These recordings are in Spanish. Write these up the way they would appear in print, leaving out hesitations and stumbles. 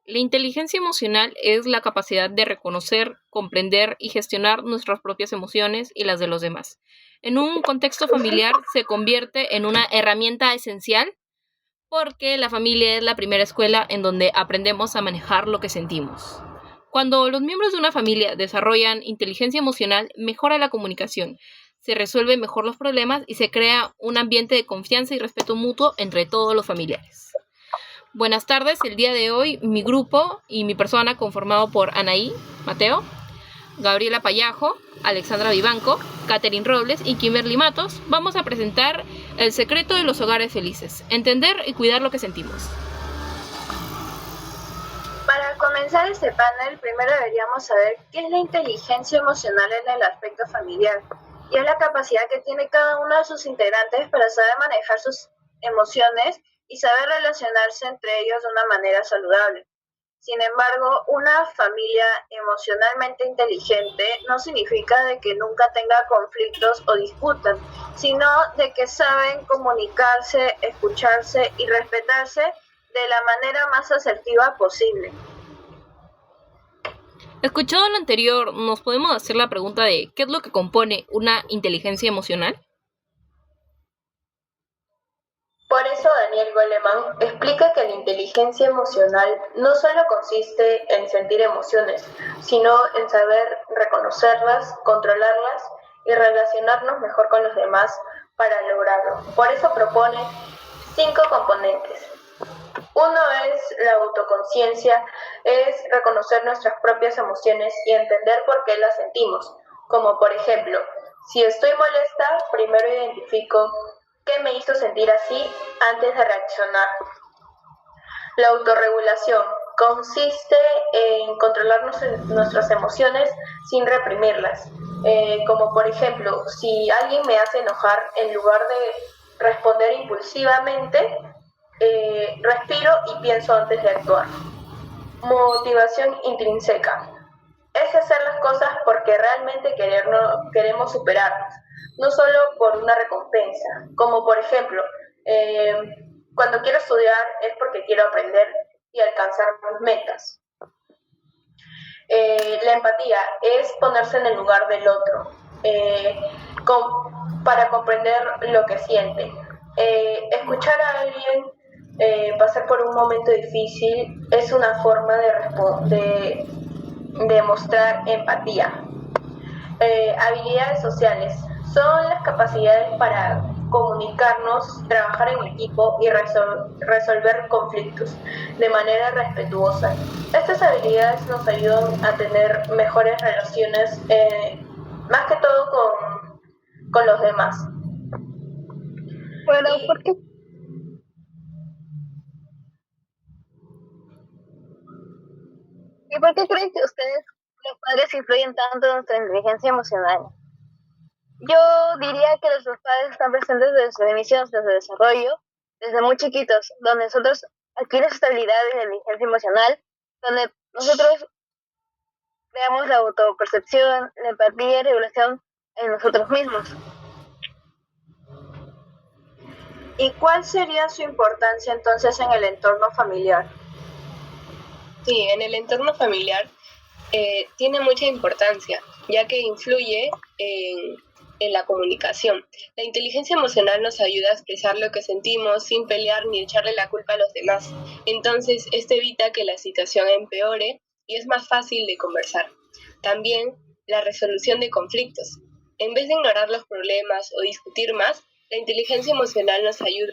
La inteligencia emocional es la capacidad de reconocer, comprender y gestionar nuestras propias emociones y las de los demás. En un contexto familiar se convierte en una herramienta esencial porque la familia es la primera escuela en donde aprendemos a manejar lo que sentimos. Cuando los miembros de una familia desarrollan inteligencia emocional, mejora la comunicación, se resuelven mejor los problemas y se crea un ambiente de confianza y respeto mutuo entre todos los familiares. Buenas tardes, el día de hoy mi grupo y mi persona conformado por Anaí Mateo, Gabriela Payajo, Alexandra Vivanco, Catherine Robles y Kimberly Matos vamos a presentar El secreto de los hogares felices, entender y cuidar lo que sentimos. Para comenzar este panel, primero deberíamos saber qué es la inteligencia emocional en el aspecto familiar, y es la capacidad que tiene cada uno de sus integrantes para saber manejar sus emociones y saber relacionarse entre ellos de una manera saludable. Sin embargo, una familia emocionalmente inteligente no significa de que nunca tenga conflictos o disputas, sino de que saben comunicarse, escucharse y respetarse de la manera más asertiva posible. Escuchado lo anterior, ¿nos podemos hacer la pregunta de qué es lo que compone una inteligencia emocional? Por eso Daniel Goleman explica que la inteligencia emocional no solo consiste en sentir emociones, sino en saber reconocerlas, controlarlas y relacionarnos mejor con los demás para lograrlo. Por eso propone 5 componentes. Uno es la autoconciencia, es reconocer nuestras propias emociones y entender por qué las sentimos. Como por ejemplo, si estoy molesta, primero identifico qué me hizo sentir así antes de reaccionar. La autorregulación consiste en controlar nuestras emociones sin reprimirlas. Como por ejemplo, si alguien me hace enojar, en lugar de responder impulsivamente, respiro y pienso antes de actuar. Motivación intrínseca. Es hacer las cosas porque realmente queremos superarnos, no solo por una recompensa, como por ejemplo, cuando quiero estudiar es porque quiero aprender y alcanzar mis metas. La empatía es ponerse en el lugar del otro, para comprender lo que siente. Escuchar a alguien pasar por un momento difícil es una forma de mostrar empatía. Habilidades sociales son las capacidades para comunicarnos, trabajar en equipo y resolver conflictos de manera respetuosa. Estas habilidades nos ayudan a tener mejores relaciones, más que todo con los demás. Bueno, ¿por qué? ¿Y por qué creen que ustedes, los padres, influyen tanto en nuestra inteligencia emocional? Yo diría que nuestros padres están presentes desde el inicio de nuestro desarrollo, desde muy chiquitos, donde nosotros adquirimos estabilidad y inteligencia emocional, donde nosotros creamos la autopercepción, la empatía y regulación en nosotros mismos. ¿Y cuál sería su importancia entonces en el entorno familiar? Sí, en el entorno familiar tiene mucha importancia, ya que influye en la comunicación. La inteligencia emocional nos ayuda a expresar lo que sentimos sin pelear ni echarle la culpa a los demás. Entonces, esto evita que la situación empeore y es más fácil de conversar. También la resolución de conflictos. En vez de ignorar los problemas o discutir más, la inteligencia emocional nos ayuda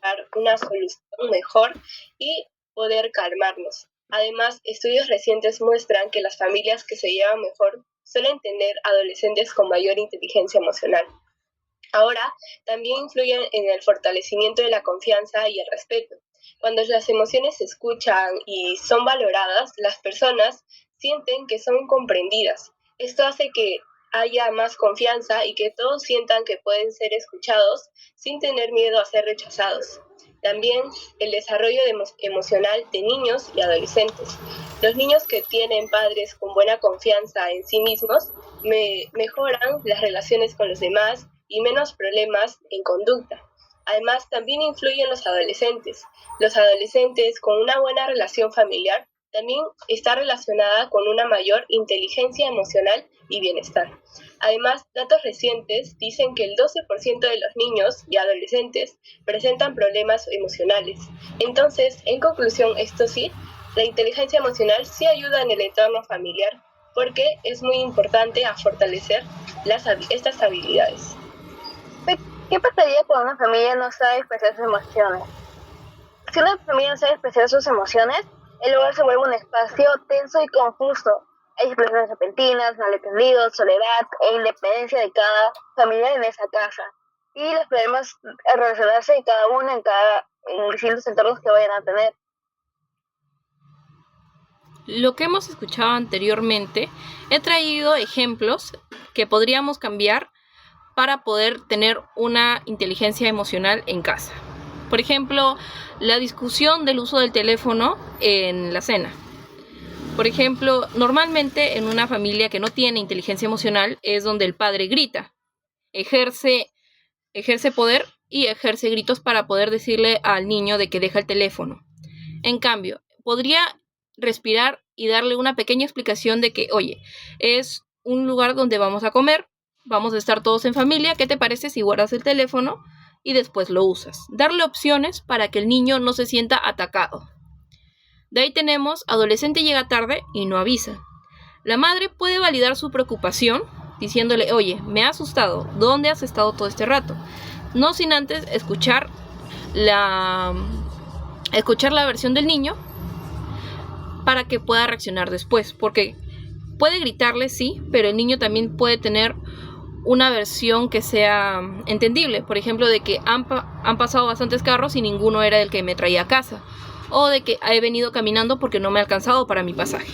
a dar una solución mejor y poder calmarnos. Además, estudios recientes muestran que las familias que se llevan mejor suelen tener adolescentes con mayor inteligencia emocional. Ahora, también influyen en el fortalecimiento de la confianza y el respeto. Cuando las emociones se escuchan y son valoradas, las personas sienten que son comprendidas. Esto hace que haya más confianza y que todos sientan que pueden ser escuchados sin tener miedo a ser rechazados. También el desarrollo emocional de niños y adolescentes. Los niños que tienen padres con buena confianza en sí mismos mejoran las relaciones con los demás y menos problemas en conducta. Además, también influyen los adolescentes. Los adolescentes con una buena relación familiar también está relacionada con una mayor inteligencia emocional y bienestar. Además, datos recientes dicen que el 12% de los niños y adolescentes presentan problemas emocionales. Entonces, en conclusión, esto sí, la inteligencia emocional sí ayuda en el entorno familiar porque es muy importante a fortalecer estas habilidades. ¿Qué pasaría cuando una familia no sabe expresar sus emociones? Si una familia no sabe expresar sus emociones, el hogar se vuelve un espacio tenso y confuso. Hay explosiones repentinas, malentendidos, soledad e independencia de cada familia en esa casa. Y los problemas a relacionarse de cada uno en distintos entornos que vayan a tener. Lo que hemos escuchado anteriormente, he traído ejemplos que podríamos cambiar para poder tener una inteligencia emocional en casa. Por ejemplo, la discusión del uso del teléfono en la cena. Por ejemplo, normalmente en una familia que no tiene inteligencia emocional es donde el padre grita, ejerce poder y ejerce gritos para poder decirle al niño de que deja el teléfono. En cambio, podría respirar y darle una pequeña explicación de que, oye, es un lugar donde vamos a comer, vamos a estar todos en familia, ¿qué te parece si guardas el teléfono y después lo usas? Darle opciones para que el niño no se sienta atacado. De ahí tenemos, adolescente llega tarde y no avisa. La madre puede validar su preocupación diciéndole, oye, me ha asustado, ¿dónde has estado todo este rato? No sin antes escuchar la versión del niño para que pueda reaccionar después, porque puede gritarle, sí, pero el niño también puede tener una versión que sea entendible, por ejemplo, de que han pasado bastantes carros y ninguno era el que me traía a casa, o de que he venido caminando porque no me ha alcanzado para mi pasaje.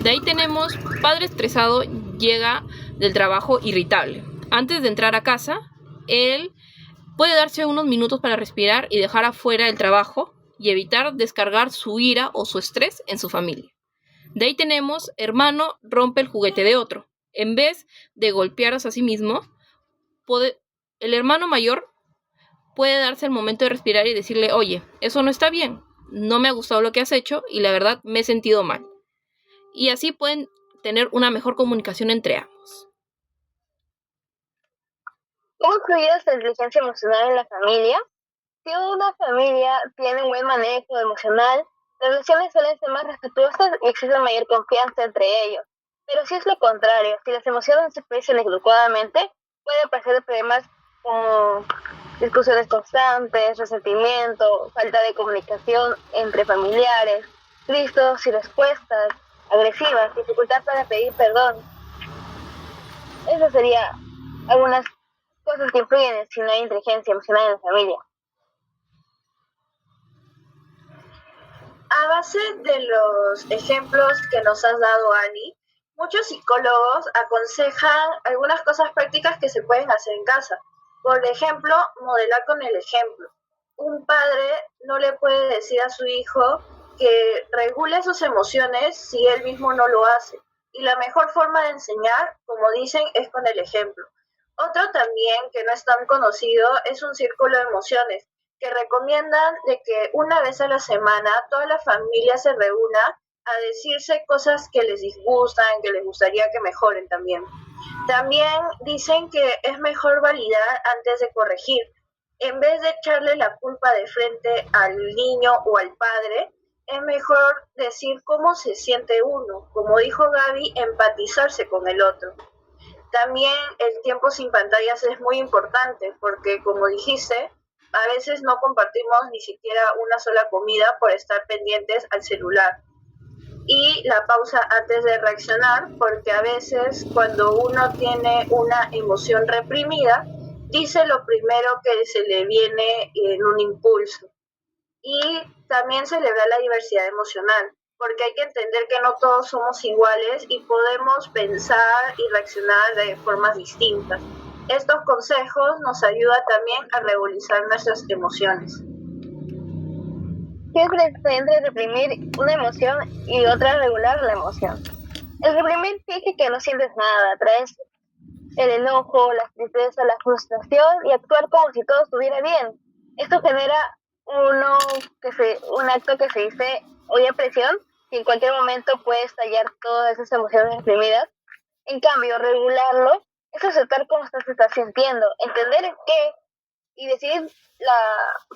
De ahí tenemos, padre estresado llega del trabajo irritable. Antes de entrar a casa, él puede darse unos minutos para respirar y dejar afuera el trabajo y evitar descargar su ira o su estrés en su familia. De ahí tenemos, hermano rompe el juguete de otro. En vez de golpearse a sí mismo, el hermano mayor puede darse el momento de respirar y decirle, oye, eso no está bien, no me ha gustado lo que has hecho y la verdad me he sentido mal. Y así pueden tener una mejor comunicación entre ambos. ¿Cómo influye la inteligencia emocional en la familia? Si una familia tiene un buen manejo emocional, las relaciones suelen ser más respetuosas y existe mayor confianza entre ellos. Pero si es lo contrario, si las emociones se expresan equivocadamente, puede aparecer problemas como discusiones constantes, resentimiento, falta de comunicación entre familiares, gritos y respuestas agresivas, dificultad para pedir perdón. Eso sería algunas cosas que influyen si no hay inteligencia emocional en la familia. A base de los ejemplos que nos has dado, Ani, muchos psicólogos aconsejan algunas cosas prácticas que se pueden hacer en casa. Por ejemplo, modelar con el ejemplo. Un padre no le puede decir a su hijo que regule sus emociones si él mismo no lo hace. Y la mejor forma de enseñar, como dicen, es con el ejemplo. Otro también que no es tan conocido es un círculo de emociones, que recomiendan de que una vez a la semana toda la familia se reúna a decirse cosas que les disgustan, que les gustaría que mejoren también. También dicen que es mejor validar antes de corregir. En vez de echarle la culpa de frente al niño o al padre, es mejor decir cómo se siente uno. Como dijo Gaby, empatizarse con el otro. También el tiempo sin pantallas es muy importante porque, como dijiste, a veces no compartimos ni siquiera una sola comida por estar pendientes al celular. Y la pausa antes de reaccionar, porque a veces cuando uno tiene una emoción reprimida, dice lo primero que se le viene en un impulso. Y también celebrar la diversidad emocional, porque hay que entender que no todos somos iguales y podemos pensar y reaccionar de formas distintas. Estos consejos nos ayudan también a regularizar nuestras emociones. ¿Qué es la diferencia entre reprimir una emoción y otra regular la emoción? El reprimir dice que no sientes nada, traes el enojo, la tristeza, la frustración y actuar como si todo estuviera bien. Esto genera un acto que se dice o depresión, que en cualquier momento puede estallar todas esas emociones reprimidas. En cambio, regularlo es aceptar cómo se está sintiendo, entender qué y decidir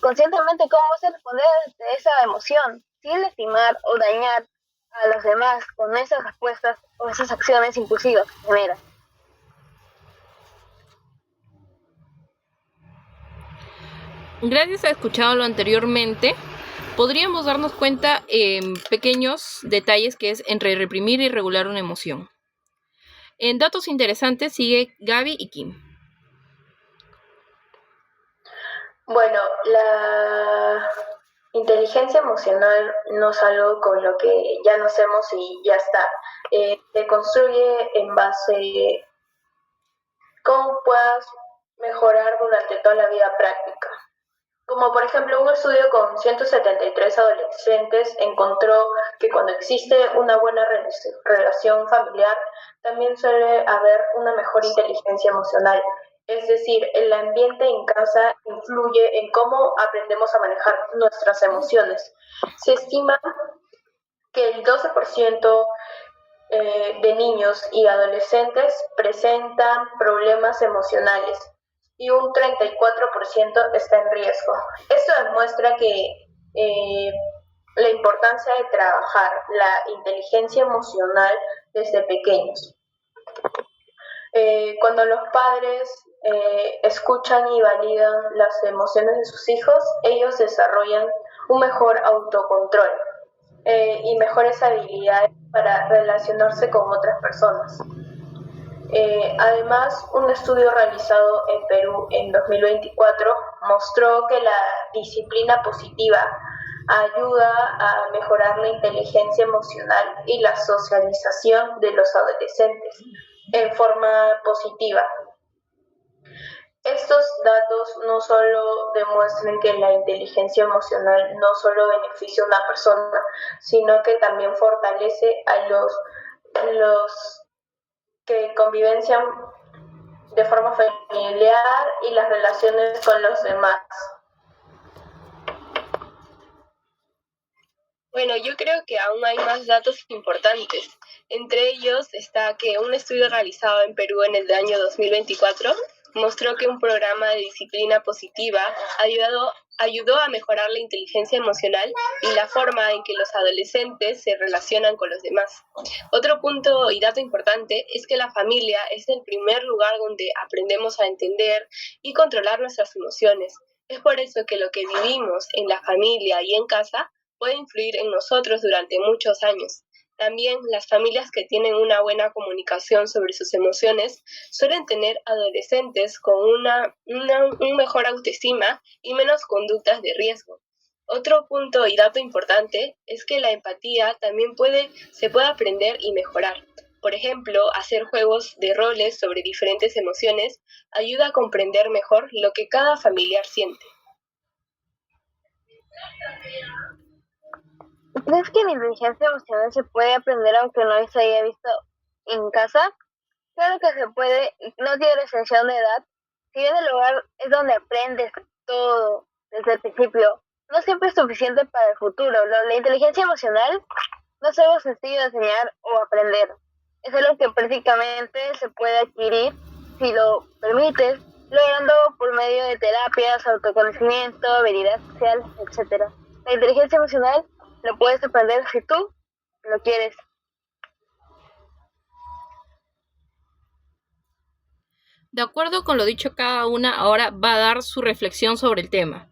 conscientemente cómo vas a responder ante esa emoción, sin lastimar o dañar a los demás con esas respuestas o esas acciones impulsivas que genera. Gracias a escuchado lo anteriormente, podríamos darnos cuenta en pequeños detalles que es entre reprimir y regular una emoción. En datos interesantes sigue Gaby y Kim. Bueno, la inteligencia emocional no es algo con lo que ya nacemos y ya está. Se construye en base cómo puedas mejorar durante toda la vida práctica. Como por ejemplo, un estudio con 173 adolescentes encontró que cuando existe una buena relación familiar, también suele haber una mejor inteligencia emocional. Es decir, el ambiente en casa influye en cómo aprendemos a manejar nuestras emociones. Se estima que el 12% de niños y adolescentes presentan problemas emocionales y un 34% está en riesgo. Esto demuestra que la importancia de trabajar la inteligencia emocional desde pequeños. Cuando los padres escuchan y validan las emociones de sus hijos, ellos desarrollan un mejor autocontrol y mejores habilidades para relacionarse con otras personas. Además, un estudio realizado en Perú en 2024 mostró que la disciplina positiva ayuda a mejorar la inteligencia emocional y la socialización de los adolescentes en forma positiva. Estos datos no solo demuestran que la inteligencia emocional no solo beneficia a una persona, sino que también fortalece a los que convivencian de forma familiar y las relaciones con los demás. Bueno, yo creo que aún hay más datos importantes. Entre ellos está que un estudio realizado en Perú en el año 2024 mostró que un programa de disciplina positiva ayudó a mejorar la inteligencia emocional y la forma en que los adolescentes se relacionan con los demás. Otro punto y dato importante es que la familia es el primer lugar donde aprendemos a entender y controlar nuestras emociones. Es por eso que lo que vivimos en la familia y en casa puede influir en nosotros durante muchos años. También las familias que tienen una buena comunicación sobre sus emociones suelen tener adolescentes con un mejor autoestima y menos conductas de riesgo. Otro punto y dato importante es que la empatía también se puede aprender y mejorar. Por ejemplo, hacer juegos de roles sobre diferentes emociones ayuda a comprender mejor lo que cada familiar siente. ¿Crees que la inteligencia emocional se puede aprender aunque no se haya visto en casa? Claro que se puede, no tiene restricción de edad. Si bien el hogar es donde aprendes todo desde el principio, no siempre es suficiente para el futuro. La inteligencia emocional no es algo sencillo de enseñar o aprender. Es algo que prácticamente se puede adquirir si lo permites, logrando por medio de terapias, autoconocimiento, habilidad social, etc. La inteligencia emocional lo puedes aprender si tú lo quieres. De acuerdo con lo dicho, cada una ahora va a dar su reflexión sobre el tema.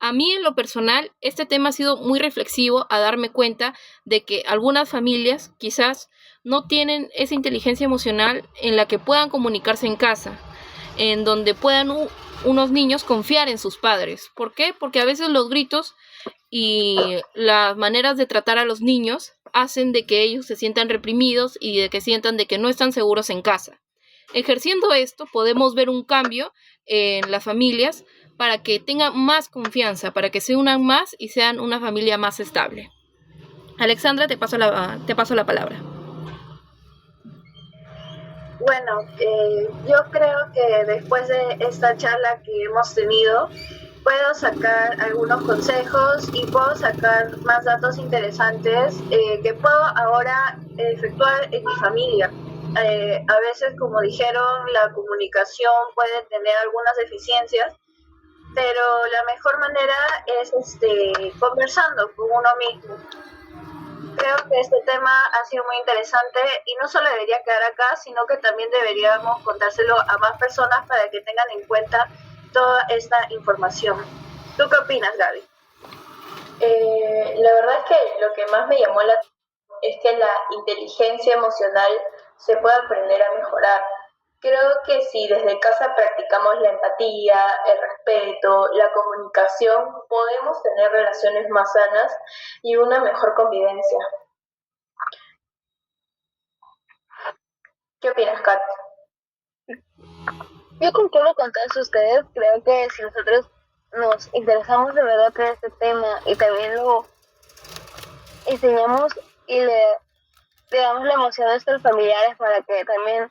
A mí, en lo personal, este tema ha sido muy reflexivo a darme cuenta de que algunas familias quizás no tienen esa inteligencia emocional en la que puedan comunicarse en casa, en donde puedan unos niños confiar en sus padres. ¿Por qué? Porque a veces los gritos y las maneras de tratar a los niños hacen de que ellos se sientan reprimidos y de que sientan de que no están seguros en casa. Ejerciendo esto, podemos ver un cambio en las familias para que tengan más confianza, para que se unan más y sean una familia más estable. Alexandra, te paso la palabra. Bueno, yo creo que después de esta charla que hemos tenido, puedo sacar algunos consejos y puedo sacar más datos interesantes que puedo ahora efectuar en mi familia. A veces, como dijeron, la comunicación puede tener algunas deficiencias, pero la mejor manera es conversando con uno mismo. Creo que este tema ha sido muy interesante y no solo debería quedar acá, sino que también deberíamos contárselo a más personas para que tengan en cuenta toda esta información. ¿Tú qué opinas, Gaby? La verdad es que lo que más me llamó la atención es que la inteligencia emocional se puede aprender a mejorar. Creo que si desde casa practicamos la empatía, el respeto, la comunicación, podemos tener relaciones más sanas y una mejor convivencia. ¿Qué opinas, Kat? Yo concuerdo con todos ustedes. Creo que si nosotros nos interesamos de verdad por este tema y también lo enseñamos y le damos la emoción a nuestros familiares para que también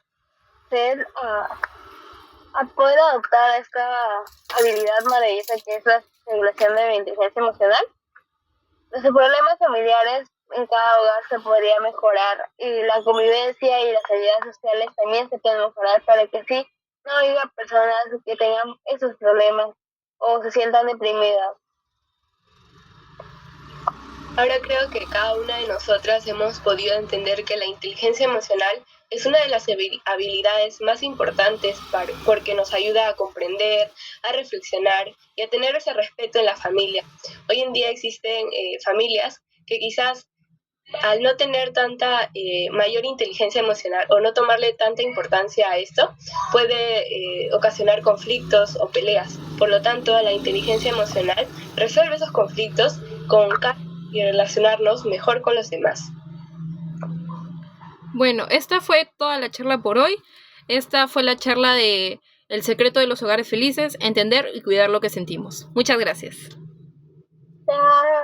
se a poder adoptar esta habilidad maravillosa que es la regulación de la inteligencia emocional, los problemas familiares en cada hogar se podría mejorar y la convivencia y las habilidades sociales también se pueden mejorar para que sí no haya personas que tengan esos problemas o se sientan deprimidas. Ahora creo que cada una de nosotras hemos podido entender que la inteligencia emocional es una de las habilidades más importantes porque nos ayuda a comprender, a reflexionar y a tener ese respeto en la familia. Hoy en día existen familias que quizás al no tener tanta mayor inteligencia emocional o no tomarle tanta importancia a esto, puede ocasionar conflictos o peleas. Por lo tanto, la inteligencia emocional resuelve esos conflictos con calma y relacionarnos mejor con los demás. Bueno, esta fue toda la charla por hoy. Esta fue la charla de El secreto de los hogares felices, entender y cuidar lo que sentimos. Muchas gracias. Chao.